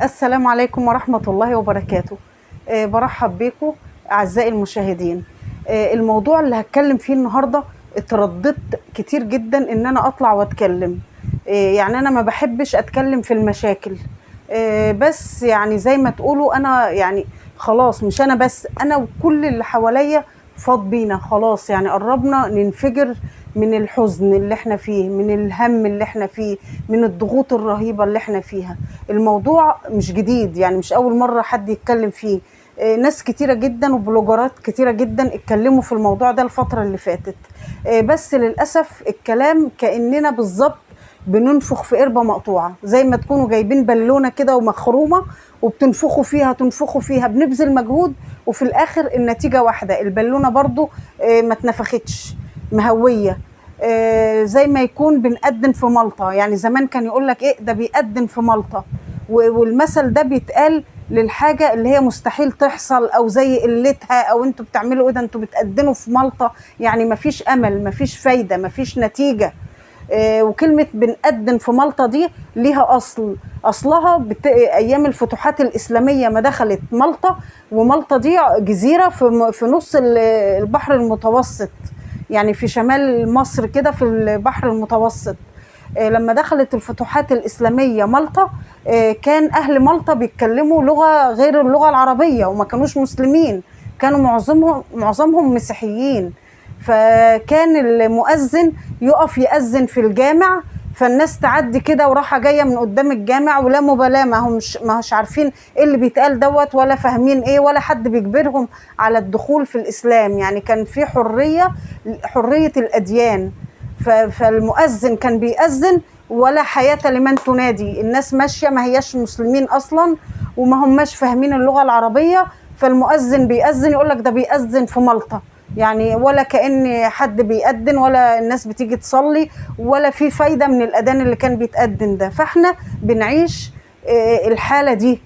السلام عليكم ورحمة الله وبركاته. برحب بكم أعزائي المشاهدين. الموضوع اللي هتكلم فيه النهاردة اترددت كتير جدا إن أنا أطلع وأتكلم. يعني أنا ما بحبش أتكلم في المشاكل. بس يعني زي ما تقولوا أنا يعني خلاص، مش أنا بس، أنا وكل اللي حواليا فاض بينا خلاص، يعني قربنا ننفجر من الحزن اللي احنا فيه، من الهم اللي احنا فيه، من الضغوط الرهيبة اللي احنا فيها. الموضوع مش جديد، يعني مش أول مرة حد يتكلم فيه. ناس كتيرة جدا وبلوجرات كتيرة جدا اتكلموا في الموضوع ده الفترة اللي فاتت. بس للأسف الكلام كأننا بالظبط بننفخ في قربة مقطوعة، زي ما تكونوا جايبين بالونة كده ومخرومة وبتنفخوا فيها تنفخوا فيها، بنبذل مجهود وفي الآخر النتيجة واحدة، البالونة برضو ما اتنفختش، مهوية. زي ما يكون بنقدم في ملطة. يعني زمان كان يقول لك ايه ده بيقدم في ملطة، والمثل ده بيتقال للحاجة اللي هي مستحيل تحصل او زي قلتها، او انتوا بتعملوا ايه ده انتوا بتقدموا في ملطة، يعني مفيش امل مفيش فايدة مفيش نتيجة. وكلمة بنقدم في ملطة دي ليها أصلها أيام الفتوحات الإسلامية ما دخلت ملطة، وملطة دي جزيرة في نص البحر المتوسط، يعني في شمال مصر كده في البحر المتوسط. لما دخلت الفتوحات الإسلامية ملطة، كان أهل ملطة بيتكلموا لغة غير اللغة العربية وما كانوش مسلمين، كانوا معظمهم مسيحيين. فكان المؤذن يقف يأذن في الجامع، فالناس تعدي كده وراحة جاية من قدام الجامع ولا مبالاة، ما همش عارفين ايه اللي بيتقال دوت، ولا فاهمين ايه، ولا حد بيجبرهم على الدخول في الإسلام. يعني كان في حرية الأديان. فالمؤذن كان بيأذن ولا حياة لمن تنادي، الناس ماشية ما هياش مسلمين أصلا وما هماش فاهمين اللغة العربية، فالمؤذن بيأذن يقول لك ده بيأذن في ملطة، يعني ولا كأن حد بيأذن ولا الناس بتيجي تصلي ولا في فايدة من الأذان اللي كان بيتأذن ده. فاحنا بنعيش الحالة دي.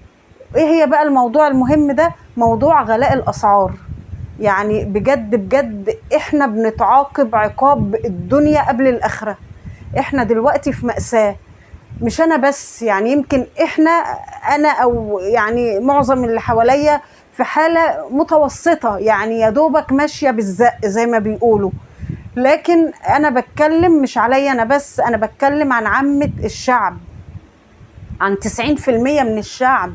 ايه هي بقى الموضوع المهم ده؟ موضوع غلاء الأسعار. يعني بجد بجد احنا بنتعاقب عقاب الدنيا قبل الآخرة. احنا دلوقتي في مأساة، مش انا بس، يعني يمكن انا او يعني معظم اللي حواليا في حالة متوسطة، يعني يا دوبك ماشية بالزق زي ما بيقولوا. لكن انا بتكلم مش عليا انا بس، انا بتكلم عن عامة الشعب، عن 90% من الشعب.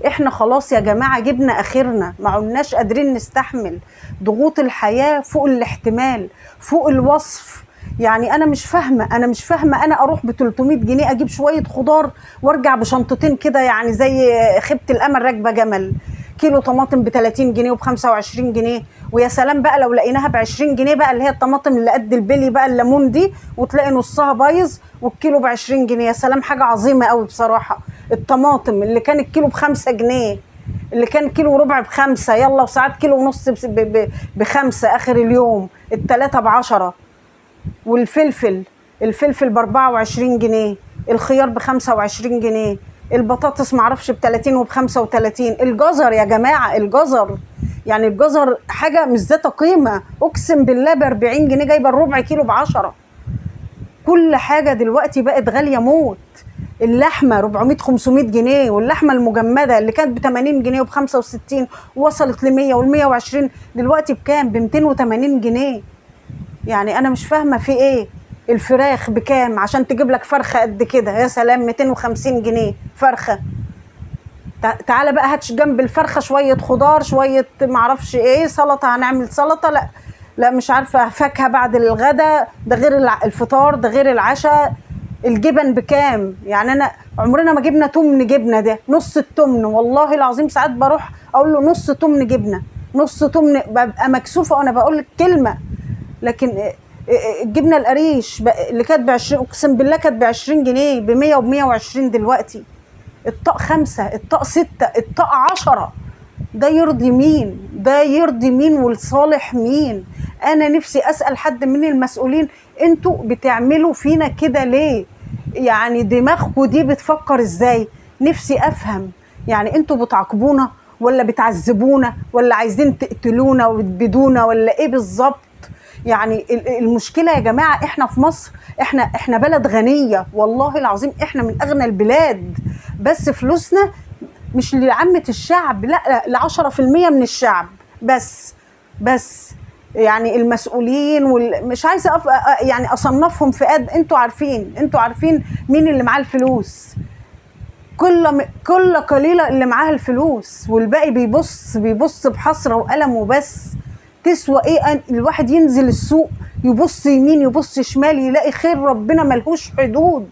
احنا خلاص يا جماعة جبنا اخرنا، ما عدناش قادرين نستحمل ضغوط الحياة فوق الاحتمال، فوق الوصف. يعني انا مش فاهمة انا اروح ب 300 جنيه اجيب شوية خضار وارجع بشنطتين كده، يعني زي خيبة الامل راكبة جمل. كيلو طماطم ب 30 جنيه وب 25 جنيه، ويا سلام بقى لو لقيناها ب 20 جنيه بقى، اللي هي الطماطم اللي قد البلي بقى، الليمون دي، وتلاقي نصها بايظ والكيلو ب 20 جنيه. يا سلام، حاجة عظيمة قوي بصراحة. الطماطم اللي كان الكيلو ب5 جنيه، اللي كان كيلو وربع ب5، يلا وساعات كيلو ونص ب5 اخر اليوم، التلاتة ب10. الفلفل ب24 جنيه، الخيار ب25 جنيه، البطاطس معرفش ب30 وب35، الجزر يا جماعة، الجزر يعني الجزر حاجة مش ذات قيمة، اقسم بالله ب40 جنيه جايبة الربع كيلو ب10. كل حاجة دلوقتي بقت غالية موت. اللحمة 400 500 جنيه، واللحمة المجمدة اللي كانت ب80 جنيه وب65 وصلت ل100 وال120، دلوقتي بكام؟ ب280 جنيه. يعني أنا مش فاهمة في إيه. الفراخ بكام عشان تجيب لك فرخة قد كده؟ يا سلام، 250 جنيه فرخة. تعالى بقى هاتش جنب الفرخة شوية خضار، شوية معرفش إيه، سلطة، هنعمل سلطة، لا مش عارفة، فاكهة بعد الغدا، ده غير الفطار، ده غير العشاء. الجبن بكام؟ يعني انا عمرنا ما جبنا تمن جبنه، ده نص التمن، والله العظيم ساعات بروح اقول له نص تمن جبنه، نص تمن، ببقى مكسوفه وانا بقول لك كلمه. لكن الجبنه القريش اللي كانت ب20، اقسم بالله كانت ب20 جنيه، ب100 وب120 دلوقتي. الطاق 5، الطاق 6، الطاق 10. ده يرضي مين؟ ده يرضي مين ولصالح مين؟ انا نفسي اسال حد من المسؤولين، انتوا بتعملوا فينا كده ليه؟ يعني دماغكم دي بتفكر ازاي؟ نفسي افهم. يعني انتوا بتعاقبونا ولا بتعذبونا ولا عايزين تقتلونا وتبيدونا ولا ايه بالظبط؟ يعني المشكله يا جماعه، احنا في مصر، احنا بلد غنيه، والله العظيم احنا من اغنى البلاد، بس فلوسنا مش لعامة الشعب، لا، ل10% من الشعب بس يعني المسؤولين مش عايزه يعني اصنفهم فئات. انتوا عارفين مين اللي معاه الفلوس. كل قليله اللي معاها الفلوس، والباقي بيبص بحسره وألم وبس. تسوى ايه الواحد ينزل السوق يبص يمين يبص شمال يلاقي خير ربنا ملهوش حدود.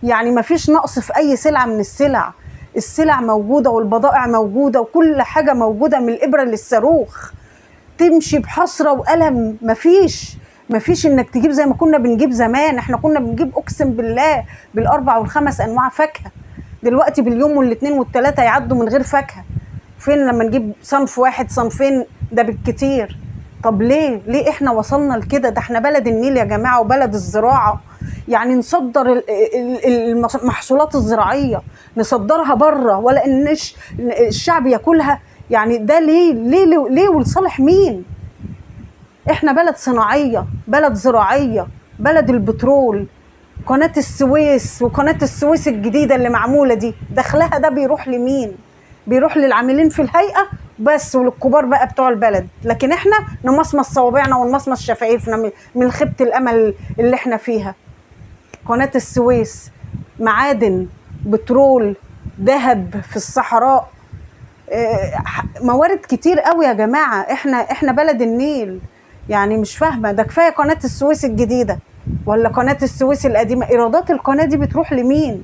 يعني مفيش نقص في اي سلعه من السلع موجوده، والبضائع موجوده، وكل حاجه موجوده من الابره للصاروخ. تمشي بحسره والم. مفيش انك تجيب زي ما كنا بنجيب زمان. احنا كنا بنجيب اقسم بالله بال4 وال5 انواع فاكهه. دلوقتي باليوم والاثنين والثلاثه يعدوا من غير فاكهه. فين لما نجيب صنف واحد صنفين ده بالكتير؟ طب ليه احنا وصلنا لكده؟ ده احنا بلد النيل يا جماعه وبلد الزراعه. يعني نصدر المحصولات الزراعيه نصدرها بره، ولا ان الشعب ياكلها؟ يعني ده ليه ولصالح مين؟ احنا بلد صناعيه، بلد زراعيه، بلد البترول. قناه السويس وقناه السويس الجديده اللي معموله دي دخلها ده بيروح لمين؟ بيروح للعاملين في الهيئه بس، وللكبار بقى بتوع البلد. لكن احنا نمصمص صوابعنا ونمصمص شفايفنا من خيبه الامل اللي احنا فيها. قناه السويس، معادن، بترول، ذهب في الصحراء، موارد كتير قوي يا جماعه. احنا بلد النيل. يعني مش فاهمه، ده كفايه قناه السويس الجديده ولا قناه السويس القديمه؟ ايرادات القناه دي بتروح لمين؟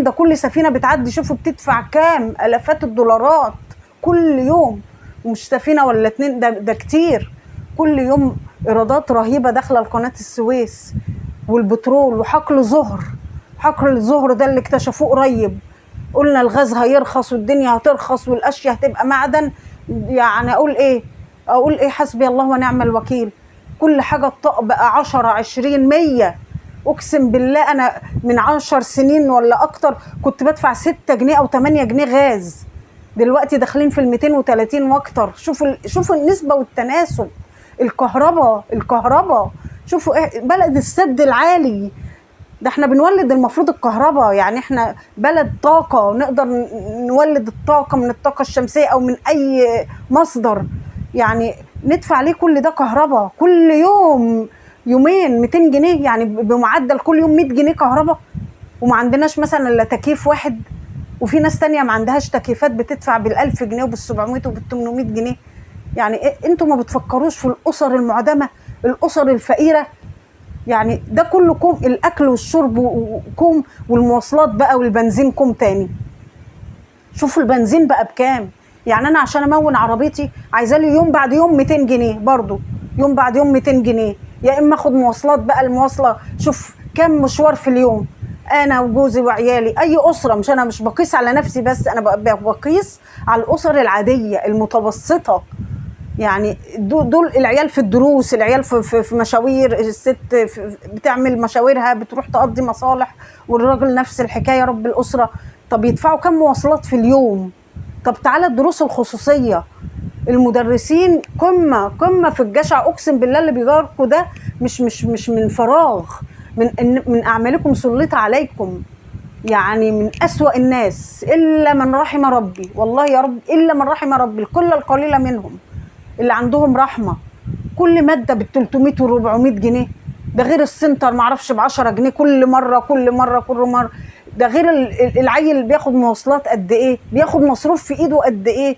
ده كل سفينه بتعدي شوفوا بتدفع كام الافات الدولارات كل يوم. ومش سفينه ولا 2، ده كتير. كل يوم ايرادات رهيبه داخله لقناه السويس. والبترول وحقل الزهر ده اللي اكتشفوه قريب. قلنا الغاز هيرخص والدنيا هترخص والاشياء هتبقى معدن. يعني اقول ايه حسبي الله ونعم الوكيل. كل حاجه الطاق بقى 10 20 100. اقسم بالله انا من 10 سنين ولا اكتر كنت بدفع 6 جنيه او 8 جنيه غاز. دلوقتي داخلين في 230 واكتر. شوفوا النسبه والتناسب. الكهرباء شوفوا ايه، بلد السد العالي. ده احنا بنولد المفروض الكهرباء. يعني احنا بلد طاقة، نقدر نولد الطاقة من الطاقة الشمسية او من اي مصدر. يعني ندفع ليه كل ده كهرباء؟ كل يوم يومين 200 جنيه، يعني بمعدل كل يوم 100 جنيه كهرباء. وما عندناش مثلا الا تكييف واحد، وفي ناس تانية ما عندهاش تكييفات بتدفع بال1000 جنيه وبال700 وبال800 جنيه. يعني انتوا ما بتفكروش في الاسر المعدمة، الاسر الفقيرة؟ يعني ده كله كوم، الاكل والشرب وكوم، والمواصلات بقى والبنزين كوم تاني. شوفوا البنزين بقى بكام. يعني انا عشان امون عربيتي عايزه لي يوم بعد يوم 200 جنيه برضو، يوم بعد يوم 200 جنيه. يا اما اخد مواصلات بقى. المواصله شوف كام مشوار في اليوم، انا وجوزي وعيالي. اي اسره، مش بقيس على نفسي بس، انا بقيس على الاسر العاديه المتوسطه. يعني دول العيال في الدروس، العيال في مشاوير، الست بتعمل مشاويرها بتروح تقضي مصالح، والراجل نفس الحكايه رب الاسره. طب يدفعوا كم مواصلات في اليوم؟ طب تعالى الدروس الخصوصيه، المدرسين قمه في الجشع. اقسم بالله اللي بيجاركوا ده مش من فراغ، من اعمالكم سلط عليكم. يعني من أسوأ الناس الا من رحم ربي، والله يا رب الا من رحم ربي. القله القليله منهم اللي عندهم رحمه. كل ماده بال300 و400 جنيه، ده غير السنتر معرفش ب10 جنيه كل مره. ده غير العيل اللي بياخد مواصلات قد ايه، بياخد مصروف في ايده قد ايه.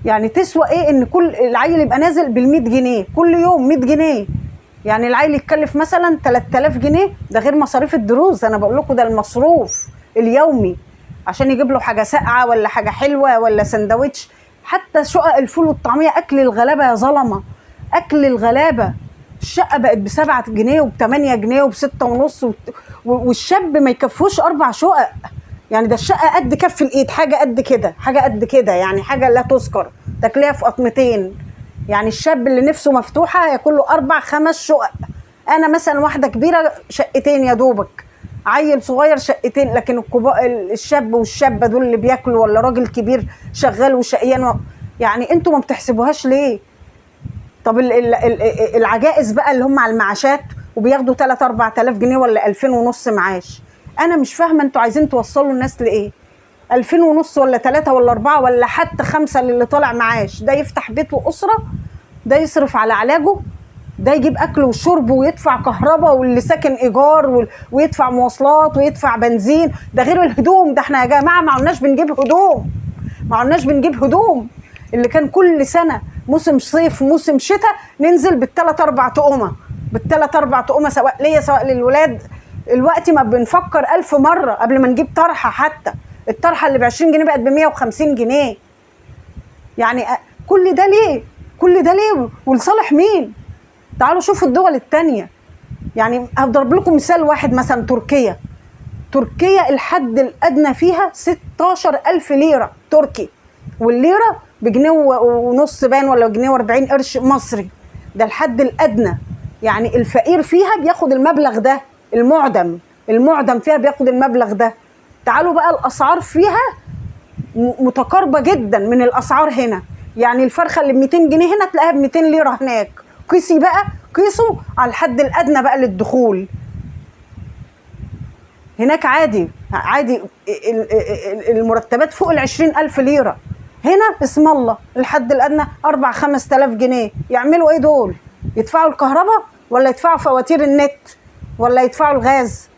يعني تسوى ايه ان كل العيل يبقى نازل بال100 جنيه كل يوم 100 جنيه؟ يعني العيل يتكلف مثلا 3000 جنيه، ده غير مصاريف الدروس. انا بقول لكم ده المصروف اليومي عشان يجيب له حاجه ساقعه ولا حاجه حلوه ولا سندوتش. حتى شقق الفول والطعميه اكل الغلابه يا ظلمه، اكل الغلابه. الشقه بقت ب7 جنيه وب8 جنيه وب6.5، والشاب ما يكفوش 4 شقق. يعني ده الشقه قد كف الايد، حاجه قد كده يعني حاجه لا تذكر، تكلفه في قطمتين. يعني الشاب اللي نفسه مفتوحه ياكل له 4 5 شقق. انا مثلا واحده كبيره شقتين يا دوبك، عيل صغير شقتين. لكن الشاب والشابه دول اللي بياكلوا، ولا راجل كبير شغال وشقيان. يعني انتوا ما بتحسبوهاش ليه؟ طب العجائز بقى اللي هم على المعاشات وبياخدوا 3-4 آلاف جنيه ولا 2500 معاش، انا مش فاهمه انتوا عايزين توصلوا الناس لايه. 2500 ولا 3 ولا 4 ولا حتى 5 للي طالع معاش، ده يفتح بيت واسره، ده يصرف على علاجه، ده يجيب اكل وشرب ويدفع كهرباء، واللي ساكن ايجار ويدفع مواصلات ويدفع بنزين، ده غير الهدوم. ده احنا يا جماعه ما عدناش بنجيب هدوم، ما عدناش بنجيب هدوم. اللي كان كل سنه موسم صيف موسم شتاء ننزل بالثلاث اربع طقمه، بالثلاث اربع طقمه، سواء ليا سواء للولاد. الوقت ما بنفكر 1000 مره قبل ما نجيب طرحه. حتى الطرحه اللي ب 20 جنيه بقت ب 150 جنيه. يعني كل ده ليه؟ كل ده ليه؟ ولصالح مين؟ تعالوا شوفوا الدول التانية. يعني هضرب لكم مثال واحد، مثلا تركيا. تركيا الحد الأدنى فيها 16,000 ليرة تركي، والليرة بجنيه ونص باين ولا جنيه و40 قرش مصري. ده الحد الأدنى. يعني الفقير فيها بياخد المبلغ ده، المعدم فيها بياخد المبلغ ده. تعالوا بقى الأسعار فيها متقاربة جدا من الأسعار هنا. يعني الفرخة اللي ب 200 جنيه هنا تلاقيها ب 200 ليرة هناك. قيسي بقى، قيسوا على الحد الأدنى بقى للدخول. هناك عادي المرتبات فوق 20,000 ليرة. هنا اسم الله الحد الأدنى 4-5 آلاف جنيه. يعملوا ايه دول؟ يدفعوا الكهرباء ولا يدفعوا فواتير النت ولا يدفعوا الغاز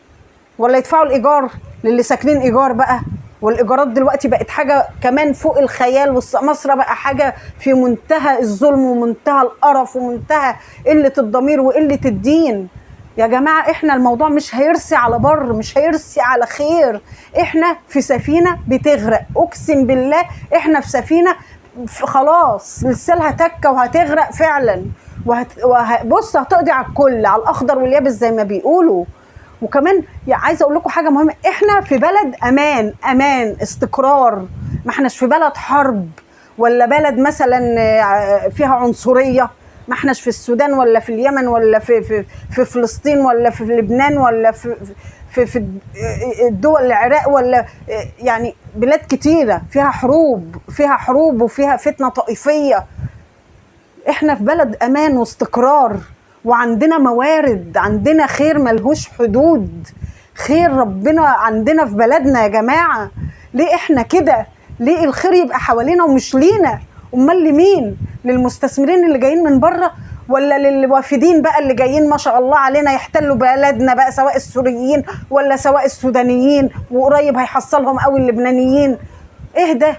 ولا يدفعوا الإيجار للي ساكنين إيجار بقى؟ والإيجارات دلوقتي بقت حاجة كمان فوق الخيال. مصر بقى حاجة في منتهى الظلم ومنتهى القرف ومنتهى قلة الضمير وقلة الدين. يا جماعة احنا الموضوع مش هيرسي على بر، مش هيرسي على خير. احنا في سفينة بتغرق، اقسم بالله احنا في سفينة خلاص لسالها تكة وهتغرق فعلا. بص هتقضي على الكل، على الاخضر واليابس زي ما بيقولوا. وكمان عايزه اقول لكم حاجه مهمه، احنا في بلد امان استقرار، ما احناش في بلد حرب ولا بلد مثلا فيها عنصريه. ما احناش في السودان ولا في اليمن ولا في فلسطين ولا في لبنان ولا في الدول العراق، ولا يعني بلاد كتيره فيها حروب وفيها فتنه طائفيه. احنا في بلد امان واستقرار، وعندنا موارد، عندنا خير ملهوش حدود، خير ربنا عندنا في بلدنا يا جماعة. ليه احنا كده؟ ليه الخير يبقى حوالينا ومش لينا؟ امال لمين؟ للمستثمرين اللي جايين من بره ولا للوافدين بقى اللي جايين ما شاء الله علينا يحتلوا بلدنا بقى، سواء السوريين ولا سواء السودانيين، وقريب هيحصلهم قوي اللبنانيين؟ ايه ده؟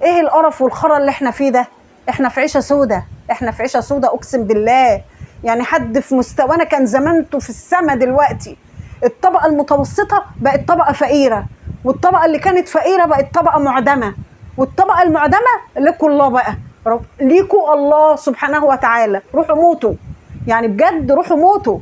ايه القرف والخرا اللي احنا فيه ده؟ احنا في عيشة سودة، احنا في عيشة سودة اقسم بالله. يعني حد في مستوانا كان زمانته في السما دلوقتي. الطبقة المتوسطة بقت طبقة فقيرة، والطبقة اللي كانت فقيرة بقت طبقة معدمة، والطبقة المعدمة لكم الله بقى، ليكوا الله سبحانه وتعالى. روحوا موتوا، يعني بجد روحوا موتوا.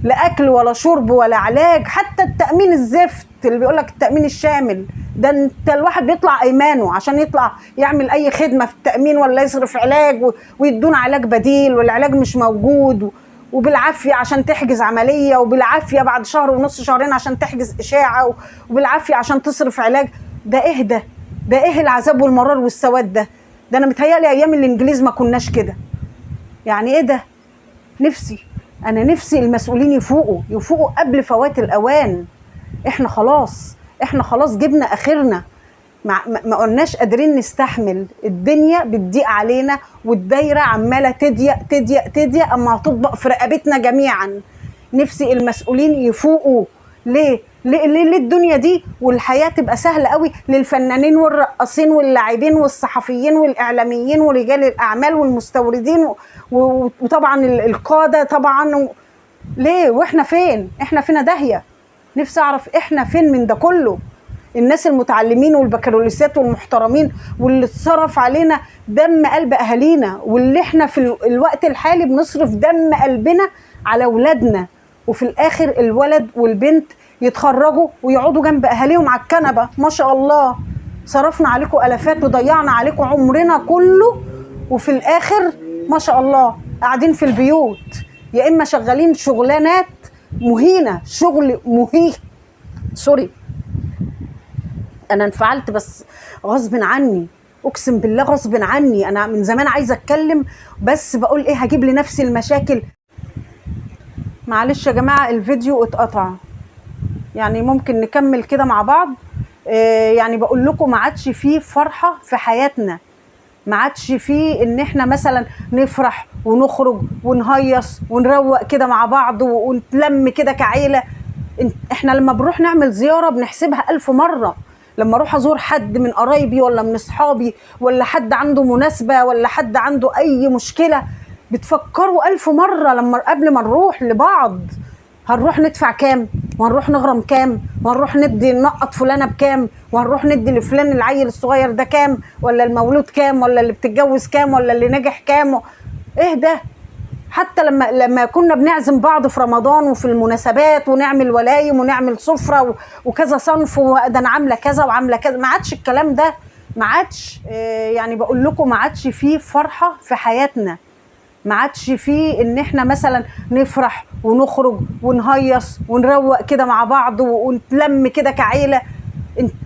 لا أكل ولا شرب ولا علاج، حتى التأمين الزفت اللي بيقولك التأمين الشامل ده، انت الواحد بيطلع ايمانه عشان يطلع يعمل اي خدمه في التامين ولا يصرف علاج ويدون علاج بديل، والعلاج مش موجود، وبالعافيه عشان تحجز عمليه، وبالعافيه بعد شهر ونص شهرين عشان تحجز اشاعه، وبالعافيه عشان تصرف علاج. ده ايه ده؟ ده ايه العذاب والمرار والسواد ده؟ ده انا متهيألي ايام الانجليز ما كناش كده. يعني ايه ده؟ انا نفسي المسؤولين يفوقوا قبل فوات الاوان. احنا خلاص جبنا اخرنا، ما قلناش قادرين نستحمل. الدنيا بتضيق علينا، والدايره عماله تضيق اما هتطبق في رقبتنا جميعا. نفسي المسؤولين يفوقوا. ليه الدنيا دي والحياه تبقى سهله قوي للفنانين والرقاصين واللاعبين والصحفيين والاعلاميين ورجال الاعمال والمستوردين وطبعا القاده طبعا. ليه؟ واحنا فين؟ احنا فينا داهيه. نفسي اعرف احنا فين من ده كله. الناس المتعلمين والبكالوريوسات والمحترمين واللي اتصرف علينا دم قلب اهالينا، واللي احنا في الوقت الحالي بنصرف دم قلبنا على اولادنا، وفي الاخر الولد والبنت يتخرجوا ويقعدوا جنب اهاليهم على الكنبه. ما شاء الله صرفنا عليكم الافات وضيعنا عليكم عمرنا كله، وفي الاخر ما شاء الله قاعدين في البيوت، يا اما شغالين شغلانات مهينه، شغل مهين. سوري انا انفعلت بس غصب عني، اقسم بالله غصب عني. انا من زمان عايزه اتكلم بس بقول ايه، هجيب لنفسي المشاكل. معلش يا جماعه الفيديو اتقطع. يعني ممكن نكمل كده مع بعض. يعني بقول لكم ما عادش فيه فرحة في حياتنا، ما عادش فيه ان احنا مثلا نفرح ونخرج ونهيص ونروق كده مع بعض ونتلم كده كعيلة. احنا لما بنروح نعمل زيارة بنحسبها 1000 مرة. لما اروح ازور حد من قرايبي ولا من اصحابي ولا حد عنده مناسبة ولا حد عنده اي مشكلة، بتفكروا 1000 مرة لما قبل ما نروح لبعض. هنروح ندفع كام، وهنروح نغرم كام، وهنروح ندي نقط فلانة بكام، وهنروح ندي لفلان العيل الصغير ده كام، ولا المولود كام، ولا اللي بتتجوز كام، ولا اللي نجح كام. ايه ده؟ حتى لما كنا بنعزم بعض في رمضان وفي المناسبات ونعمل ولايم ونعمل سفرة وكذا صنف، وده انا عامله كذا وعامله كذا، ما عادش الكلام ده، ما عادش. يعني بقول لكم ما عادش فيه فرحة في حياتنا، ما عادش فيه ان احنا مثلا نفرح ونخرج ونهيص ونروق كده مع بعض ونتلم كده كعيلة.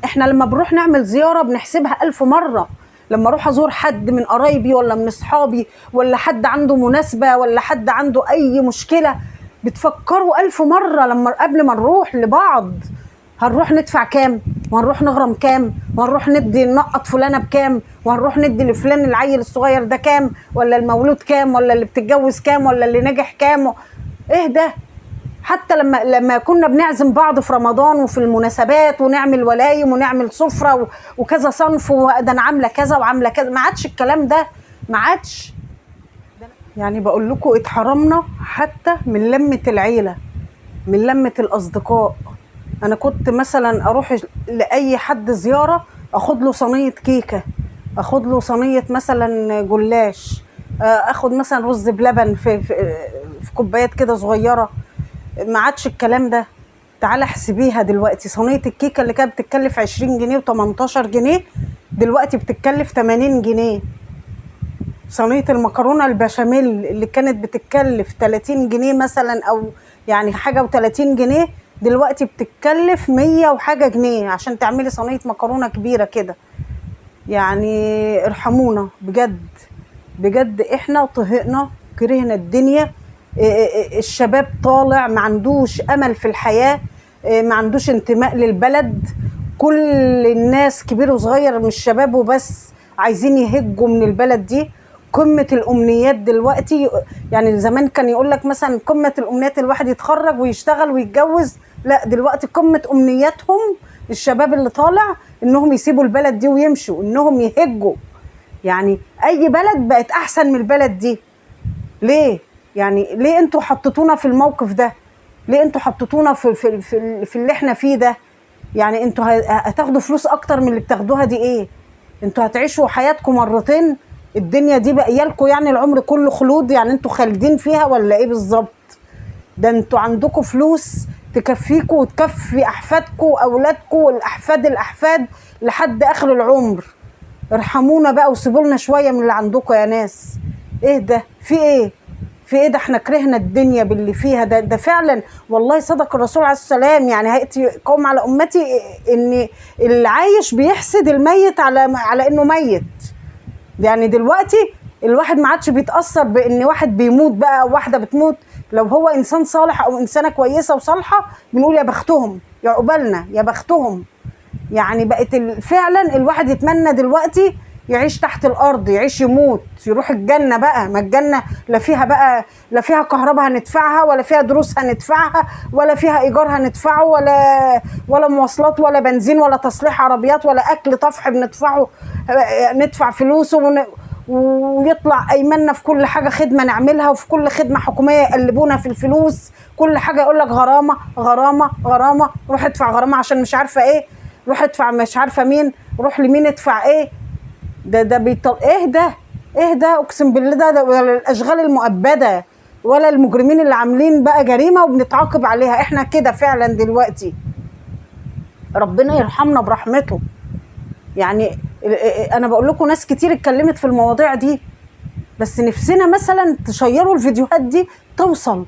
احنا لما بنروح نعمل زيارة بنحسبها 1000 مرة. لما اروح ازور حد من قرايبي ولا من اصحابي ولا حد عنده مناسبة ولا حد عنده اي مشكلة، بتفكروا 1000 مرة لما قبل ما نروح لبعض. هنروح ندفع كام، وهنروح نغرم كام، وهنروح ندي نقط فلانة بكام، وهنروح ندي لفلان العيل الصغير ده كام، ولا المولود كام، ولا اللي بتتجوز كام، ولا اللي نجح كام. ايه ده؟ حتى لما كنا بنعزم بعض في رمضان وفي المناسبات ونعمل ولايم ونعمل سفرة وكذا صنف، وده انا عامله كذا وعامله كذا، ما عادش الكلام ده، ما عادش. يعني بقول لكم اتحرمنا حتى من لمة العيلة، من لمة الأصدقاء. أنا كنت مثلا أروح لأي حد زيارة أخد له صينية كيكة، أخد له صينية مثلا جلاش، أخد مثلا رز بلبن في كوبايات كده صغيرة. ما عادش الكلام ده. تعالى احسبيها دلوقتي، صينية الكيكة اللي كانت بتتكلف 20 جنيه و18 جنيه دلوقتي بتتكلف 80 جنيه. صينية المكرونة البشاميل اللي كانت بتتكلف 30 جنيه مثلا، أو يعني حاجة و30 جنيه، دلوقتي بتتكلف 100 وحاجة جنيه عشان تعملي صينية مكرونة كبيرة كده. يعني ارحمونا بجد بجد، احنا طهقنا، كرهنا الدنيا. الشباب طالع ما عندوش امل في الحياة، ما عندوش انتماء للبلد. كل الناس كبير وصغير مش شباب وبس عايزين يهجوا من البلد دي. قمة الأمنيات دلوقتي، يعني زمان كان يقول لك مثلا قمة الأمنيات الواحد يتخرج ويشتغل ويتجوز، لا دلوقتي قمة أمنياتهم الشباب اللي طالع إنهم يسيبوا البلد دي ويمشوا، إنهم يهجوا. يعني أي بلد بقت أحسن من البلد دي. ليه؟ يعني ليه انتوا حطيتونا في الموقف ده؟ ليه انتوا حطيتونا في اللي احنا فيه ده؟ يعني انتوا هتاخدوا فلوس اكتر من اللي بتاخدوها دي ايه؟ انتوا هتعيشوا حياتكم مرتين؟ الدنيا دي بقيالكم يعني العمر كله خلود؟ يعني انتوا خالدين فيها ولا ايه بالظبط؟ ده انتوا عندكم فلوس تكفيكم وتكفي احفادكم واولادكم والاحفاد الاحفاد لحد اخر العمر. ارحمونا بقى وسيبوا لنا شويه من اللي عندكم يا ناس. ايه ده؟ في ايه؟ في ايه ده؟ احنا كرهنا الدنيا باللي فيها ده فعلا. والله صدق الرسول عليه السلام، يعني هيأتي قوم على امتي ان اللي عايش بيحسد الميت على انه ميت. يعني دلوقتي الواحد ما عادش بيتأثر بان واحد بيموت بقى او واحده بتموت. لو هو انسان صالح او انسانه كويسه وصالحه بنقول يا بختهم، يا عقبالنا، يا بختهم. يعني بقت فعلا الواحد يتمنى دلوقتي يعيش تحت الارض، يعيش يموت يروح الجنه بقى. ما الجنه لا فيها كهرباء هندفعها، ولا فيها دروس هندفعها، ولا فيها ايجار هندفعه، ولا مواصلات، ولا بنزين، ولا تصليح عربيات، ولا اكل طفح بندفعه، ندفع فلوسه ويطلع ايماننا في كل حاجه خدمه نعملها، وفي كل خدمه حكوميه يقلبونا في الفلوس. كل حاجه يقول لك غرامه غرامه غرامه، روح ادفع غرامه عشان مش عارفه ايه، روح ادفع مش عارفه مين، روح لمين ادفع ايه. ده ايه ده اقسم بالله. ده ولا الاشغال المؤبده ولا المجرمين اللي عاملين بقى جريمه وبنتعاقب عليها. احنا كده فعلا دلوقتي. ربنا يرحمنا برحمته. يعني انا بقول لكم ناس كتير اتكلمت في المواضيع دي، بس نفسنا مثلا تشيروا الفيديوهات دي توصل،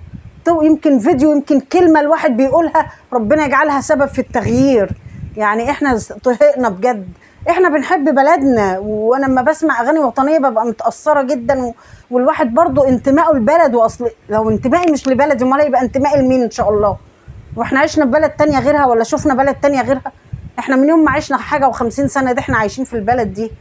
يمكن فيديو، يمكن كلمه الواحد بيقولها ربنا يجعلها سبب في التغيير. يعني احنا طهقنا بجد. احنا بنحب بلدنا، وانا لما بسمع اغاني وطنيه ببقى متاثره جدا، والواحد برضو انتمائه لبلده. اصل لو انتمائي مش لبلدي امال يبقى انتمائي لمين ان شاء الله؟ واحنا عشنا في بلد تانية غيرها ولا شفنا بلد تانية غيرها؟ احنا من يوم ما عشنا حاجه و50 سنه ده احنا عايشين في البلد دي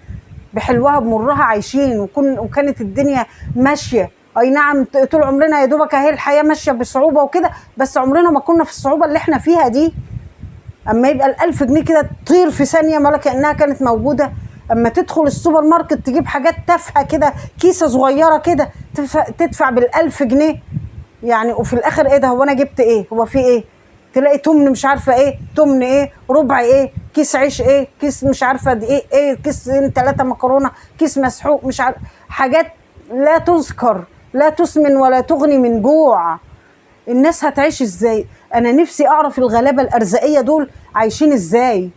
بحلوها بمرها عايشين، وكانت الدنيا ماشيه. اي نعم طول عمرنا يا دوبك اهي الحياه ماشيه بصعوبه وكده، بس عمرنا ما كنا في الصعوبه اللي احنا فيها دي. اما يبقى ال1000 جنيه كده تطير في ثانيه ولا كانها كانت موجوده. اما تدخل السوبر ماركت تجيب حاجات تافهه كده، كيسه صغيره كده تدفع بال1000 جنيه يعني. وفي الاخر ايه ده؟ هو انا جبت ايه؟ هو في ايه؟ تلاقي تمن مش عارفه ايه، تمن ايه، ربع ايه، كيس عيش ايه، كيس مش عارفه دي ايه، كيسين 3 مكرونه، كيس مسحوق، مش عارفه حاجات لا تذكر، لا تسمن ولا تغني من جوع. الناس هتعيش ازاي؟ انا نفسي اعرف الغلابه الارزاقيه دول عايشين ازاي.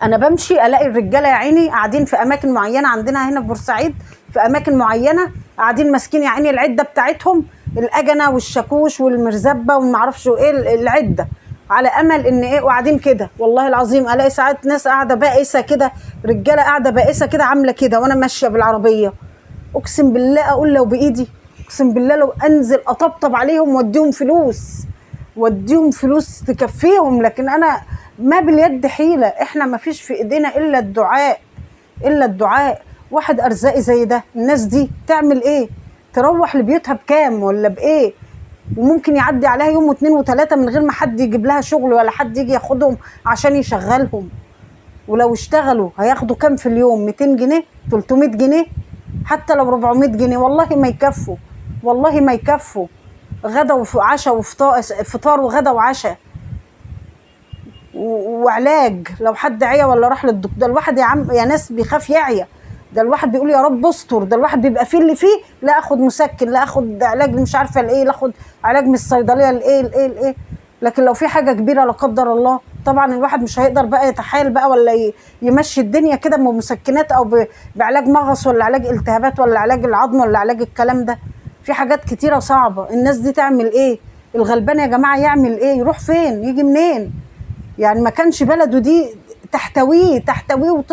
انا بمشي الاقي الرجاله يا عيني قاعدين في اماكن معينه عندنا هنا في بورسعيد، في اماكن معينه قاعدين ماسكين يا عيني العده بتاعتهم، الاجنه والشاكوش والمرزبه ومعرفش ايه العده، على امل ان ايه، وقاعدين كده. والله العظيم الاقي ساعات ناس قاعده بائسه كده، رجاله قاعده بائسه كده عامله كده وانا ماشيه بالعربيه. اقسم بالله اقول لو بايدي، اقسم بالله لو انزل اطبطب عليهم واديهم فلوس، واديهم فلوس تكفيهم، لكن انا ما باليد حيله. احنا ما فيش في ايدينا الا الدعاء، الا الدعاء. واحد ارزاقي زي ده، الناس دي تعمل ايه؟ تروح لبيوتها بكام ولا بايه؟ وممكن يعدي عليها يوم واثنين وثلاثه من غير ما حد يجيب لها شغل ولا حد يجي ياخدهم عشان يشغلهم. ولو اشتغلوا هياخدوا كام في اليوم؟ 200 جنيه، 300 جنيه، حتى لو 400 جنيه والله ما يكفوا، والله ما يكفوا. غدا وعشاء وفطار، فطار وغدا وعشاء وعلاج لو حد عيا ولا راح للدكتور. ده الواحد يا عم يا ناس بيخاف يعيا، ده الواحد بيقول يا رب استر، ده الواحد بيبقى فيه اللي فيه، لا اخد مسكن، لا اخد علاج مش عارفه الايه، لا اخد علاج من الصيدليه الايه. لكن لو في حاجه كبيره لا قدر الله، طبعا الواحد مش هيقدر بقى يتحايل بقى ولا يمشي الدنيا كده بمسكنات او بعلاج مغص ولا علاج التهابات ولا علاج العظم ولا علاج الكلام ده. في حاجات كتيره صعبه. الناس دي تعمل ايه؟ الغلبان يا جماعه يعمل ايه؟ يروح فين؟ يجي منين؟ يعني ما كانش بلده دي تحتويه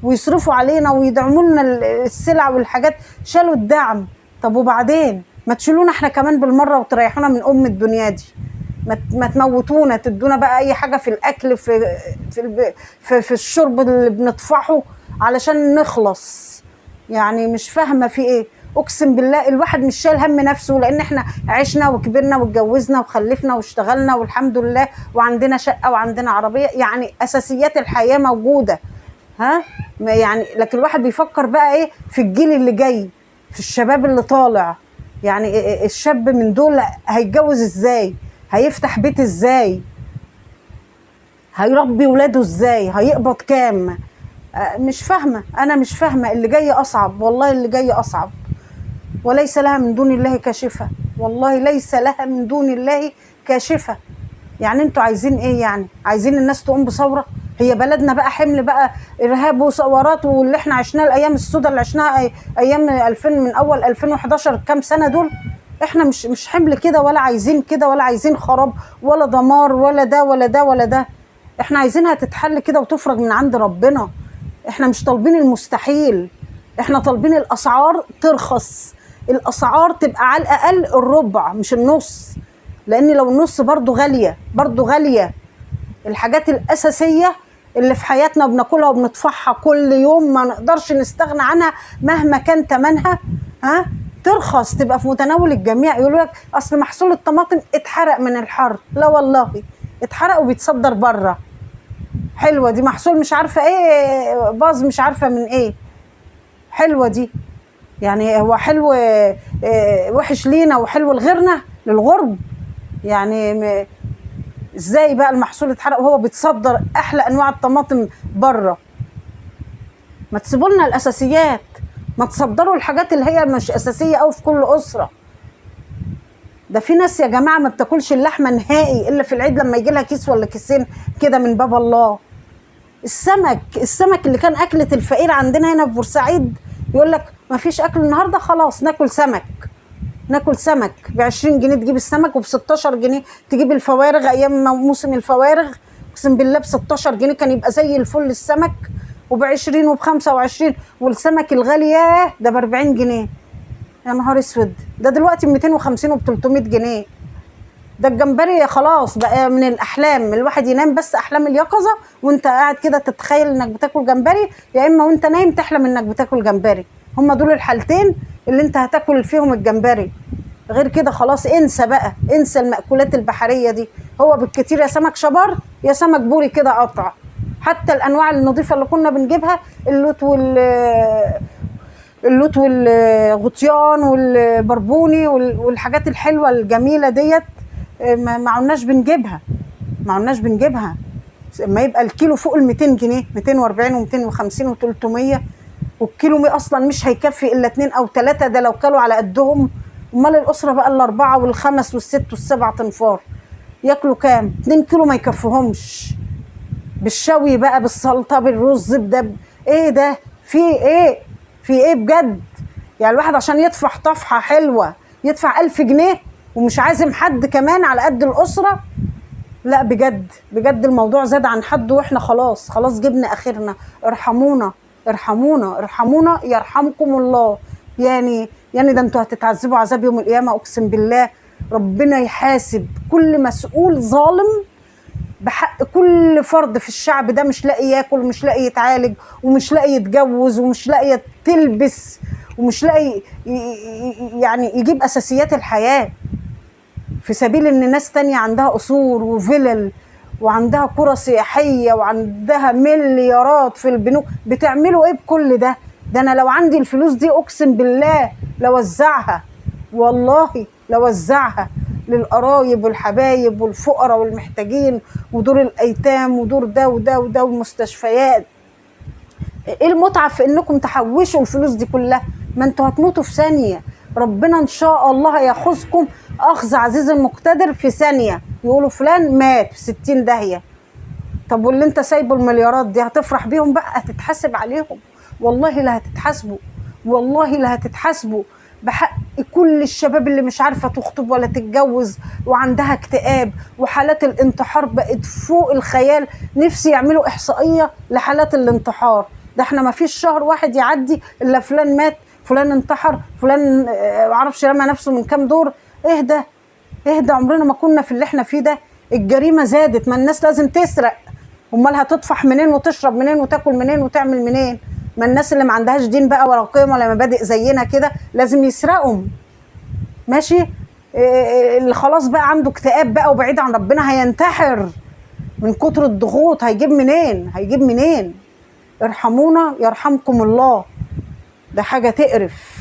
ويصرفوا علينا ويدعموا لنا السلع والحاجات، شالوا الدعم. طب وبعدين ما تشيلونا احنا كمان بالمره وتريحونا من الدنيا دي. ما تموتونا، تدونا بقى اي حاجه في الاكل، في الشرب اللي بنطفحه علشان نخلص. يعني مش فاهمه في ايه. اقسم بالله الواحد مش شايل هم نفسه، لان احنا عشنا وكبرنا واتجوزنا وخلفنا واشتغلنا والحمد لله، وعندنا شقه وعندنا عربيه، يعني اساسيات الحياه موجوده. ها يعني لكن الواحد بيفكر بقى ايه في الجيل اللي جاي، في الشباب اللي طالع. يعني الشاب من دول هيتجوز ازاي؟ هيفتح بيت ازاي؟ هيربي ولاده ازاي؟ هيقبض كام؟ مش فاهمه، انا مش فاهمه. اللي جاي اصعب، والله اللي جاي اصعب. وليس لها من دون الله كاشفه، والله ليس لها من دون الله كاشفه. يعني انتوا عايزين ايه؟ يعني عايزين الناس تقوم بثوره؟ هي بلدنا بقى حمل بقى ارهاب وثورات واللي احنا عشناه، الايام السوداء اللي عشناها ايام 2000 من اول 2011 كام سنه دول؟ احنا مش حمل كده، ولا عايزين كده، ولا عايزين خراب ولا دمار ولا ده ولا ده ولا ده. احنا عايزينها تتحل كده وتفرج من عند ربنا. احنا مش طالبين المستحيل، احنا طالبين الاسعار ترخص، الاسعار تبقى على الاقل الربع مش النص، لان لو النص برضو غاليه، برضو غاليه. الحاجات الاساسيه اللي في حياتنا بناكلها وبنطفحها كل يوم ما نقدرش نستغنى عنها مهما كان ثمنها، ها ترخص، تبقى في متناول الجميع. يقولوا لك اصل محصول الطماطم اتحرق من الحر، لا والله اتحرق وبيتصدر بره. حلوه دي. محصول مش عارفه ايه باظ مش عارفه من ايه، حلوه دي. يعني هو حلو وحش لينا وحلو لغيرنا للغرب؟ يعني ازاي بقى المحصول اتحرق وهو بيتصدر احلى انواع الطماطم بره؟ ما تسيبوا لنا الاساسيات، ما تصدروا الحاجات اللي هي مش اساسيه قوي في كل اسره. ده في ناس يا جماعه ما بتاكلش اللحمه نهائي الا في العيد لما يجي لها كيس ولا كيسين كده من باب الله. السمك اللي كان اكله الفقير عندنا هنا في بورسعيد، يقول لك ما فيش اكل النهارده، خلاص ناكل سمك. ناكل سمك ب20 جنيه تجيب السمك، وب16 جنيه تجيب الفوارغ. ايام موسم الفوارغ اقسم بالله ب16 جنيه كان يبقى زي الفل السمك، وب20 وب25. والسمك الغالي ياه ده ب40 جنيه. يا نهار اسود، ده دلوقتي ب250 وب300 جنيه. ده الجمبري خلاص بقى من الاحلام، الواحد ينام بس احلام اليقظه وانت قاعد كده تتخيل انك بتاكل جمبري، يا اما وانت نايم تحلم انك بتاكل جمبري. هم دول الحالتين اللي انت هتاكل فيهم الجمبري. غير كده خلاص انسى بقى، انسى المأكولات البحريه دي. هو بالكتير يا سمك شبار يا سمك بوري كده قطع. حتى الانواع النظيفه اللي كنا بنجيبها، اللوت والغطيان والبربوني والحاجات الحلوه الجميله ديت، ما عدناش بنجيبها، ما عدناش بنجيبها. ما يبقى الكيلو فوق ال 200 جنيه، 240 و250 و300، والكيلو اصلا مش هيكفي الا 2 أو 3، ده لو كلوا على قدهم. امال الاسره بقى الاربعه والخمس والست والسبع تنفار ياكلوا كام؟ 2 كيلو ما يكفوهمش، بالشوي بقى، بالسلطه، بالرز، ايه ده؟ في ايه؟ في ايه بجد؟ يعني الواحد عشان يدفع طفحه حلوه يدفع 1000 جنيه ومش عازم حد كمان على قد الاسره؟ لا بجد بجد الموضوع زاد عن حد، واحنا خلاص جبنا اخرنا. ارحمونا ارحمونا ارحمونا يرحمكم الله. يعني ده انتوا هتتعذبوا عذاب يوم القيامه، اقسم بالله. ربنا يحاسب كل مسؤول ظالم بحق كل فرد في الشعب ده، مش لاقي ياكل ومش لاقي يتعالج ومش لاقي يتجوز ومش لاقي تلبس ومش لاقي يعني يجيب اساسيات الحياه، في سبيل ان ناس تانية عندها قصور وفلل وعندها قرى سياحيه وعندها مليارات في البنوك. بتعملوا ايه بكل ده؟ ده انا لو عندي الفلوس دي اقسم بالله لوزعها، والله لوزعها للقرايب والحبايب والفقراء والمحتاجين ودور الايتام ودور ده وده وده والمستشفيات. ايه المتعه في انكم تحوشوا الفلوس دي كلها؟ ما انتوا هتموتوا في ثانيه. ربنا ان شاء الله هياخذكم اخذ عزيز المقتدر في ثانيه، يقولوا فلان مات في 60 داهيه. طب واللي انت سايبه المليارات دي هتفرح بيهم بقى؟ هتتحاسب عليهم، والله لا هتتحاسبوا، والله لا هتتحاسبوا بحق كل الشباب اللي مش عارفه تخطب ولا تتجوز وعندها اكتئاب، وحالات الانتحار بقت فوق الخيال. نفسي يعملوا احصائيه لحالات الانتحار ده. احنا ما فيش شهر واحد يعدي الا فلان مات، فلان انتحر، فلان معرفش رمى نفسه من كام دور. اهدى اهدى، عمرنا ما كنا في اللي احنا فيه ده. الجريمه زادت، ما الناس لازم تسرق، امال هتطفح منين وتشرب منين وتاكل منين وتعمل منين؟ ما الناس اللي ما عندهاش دين بقى ولا قيم ولا مبادئ زينا كده لازم يسرقوا. ماشي؟ اللي خلاص بقى عنده اكتئاب بقى وبعيد عن ربنا هينتحر من كتر الضغوط. هيجيب منين؟ هيجيب منين؟ ارحمونا يرحمكم الله. ده حاجه تقرف.